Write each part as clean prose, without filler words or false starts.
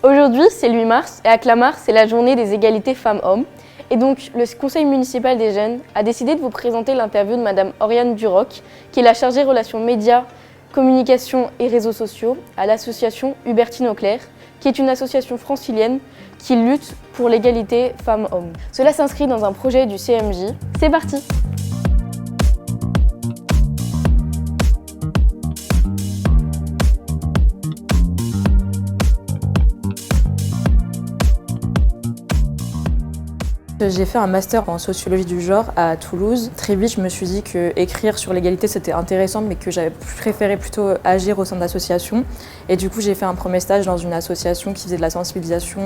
Aujourd'hui, c'est le 8 mars et à Clamart, c'est la journée des égalités femmes-hommes. Et donc, le conseil municipal des jeunes a décidé de vous présenter l'interview de Madame Oriane Duroc, qui est la chargée relations médias, communication et réseaux sociaux à l'association Hubertine Auclair, qui est une association francilienne qui lutte pour l'égalité femmes-hommes. Cela s'inscrit dans un projet du CMJ. C'est parti! J'ai fait un master en sociologie du genre à Toulouse. Très vite, je me suis dit que écrire sur l'égalité, c'était intéressant, mais que j'avais préféré plutôt agir au sein d'associations. Et du coup, j'ai fait un premier stage dans une association qui faisait de la sensibilisation.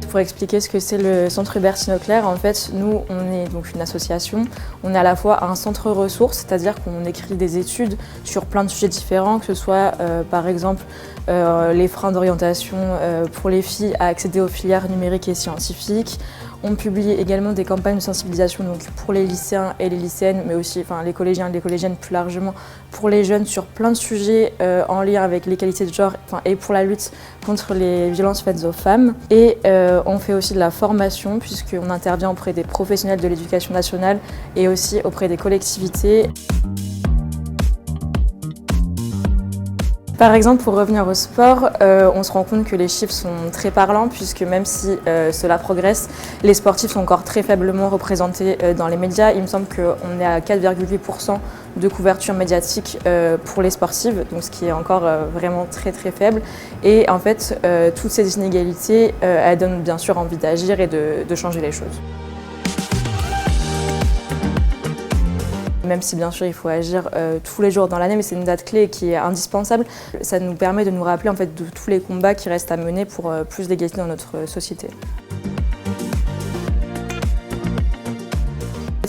Pour expliquer ce que c'est le centre Hubertine Auclair, en fait, nous, on est donc une association. On est à la fois un centre ressources, c'est-à-dire qu'on écrit des études sur plein de sujets différents, que ce soit, par exemple, les freins d'orientation pour les filles à accéder aux filières numériques et scientifiques. On publie également des campagnes de sensibilisation donc pour les lycéens et les lycéennes, mais aussi les collégiens et les collégiennes plus largement, pour les jeunes sur plein de sujets en lien avec l'égalité de genre et pour la lutte contre les violences faites aux femmes. Et on fait aussi de la formation puisqu'on intervient auprès des professionnels de l'éducation nationale et aussi auprès des collectivités. Par exemple, pour revenir au sport, on se rend compte que les chiffres sont très parlants puisque même si cela progresse, les sportifs sont encore très faiblement représentés dans les médias. Il me semble qu'on est à 4,8% de couverture médiatique pour les sportives, donc ce qui est encore vraiment très très faible. Et en fait, toutes ces inégalités, elles donnent bien sûr envie d'agir et de changer les choses. Même si bien sûr il faut agir tous les jours dans l'année, mais c'est une date clé qui est indispensable. Ça nous permet de nous rappeler en fait, de tous les combats qui restent à mener pour plus d'égalité dans notre société.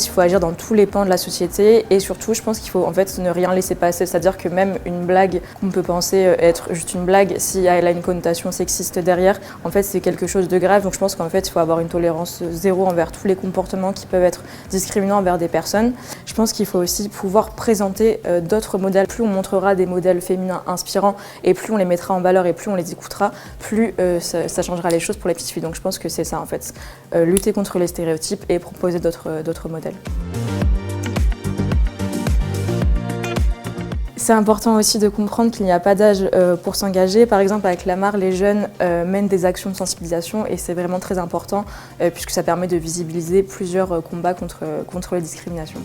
Il faut agir dans tous les pans de la société et surtout je pense qu'il faut en fait ne rien laisser passer, c'est-à-dire que même une blague qu'on peut penser être juste une blague, si elle a une connotation sexiste derrière, en fait c'est quelque chose de grave. Donc je pense qu'en fait il faut avoir une tolérance zéro envers tous les comportements qui peuvent être discriminants envers des personnes. Je pense qu'il faut aussi pouvoir présenter d'autres modèles. Plus on montrera des modèles féminins inspirants et plus on les mettra en valeur et plus on les écoutera, plus ça changera les choses pour les petites filles. Donc je pense que c'est ça en fait, lutter contre les stéréotypes et proposer d'autres modèles. C'est important aussi de comprendre qu'il n'y a pas d'âge pour s'engager. Par exemple, avec Clamart, les jeunes mènent des actions de sensibilisation et c'est vraiment très important puisque ça permet de visibiliser plusieurs combats contre les discriminations.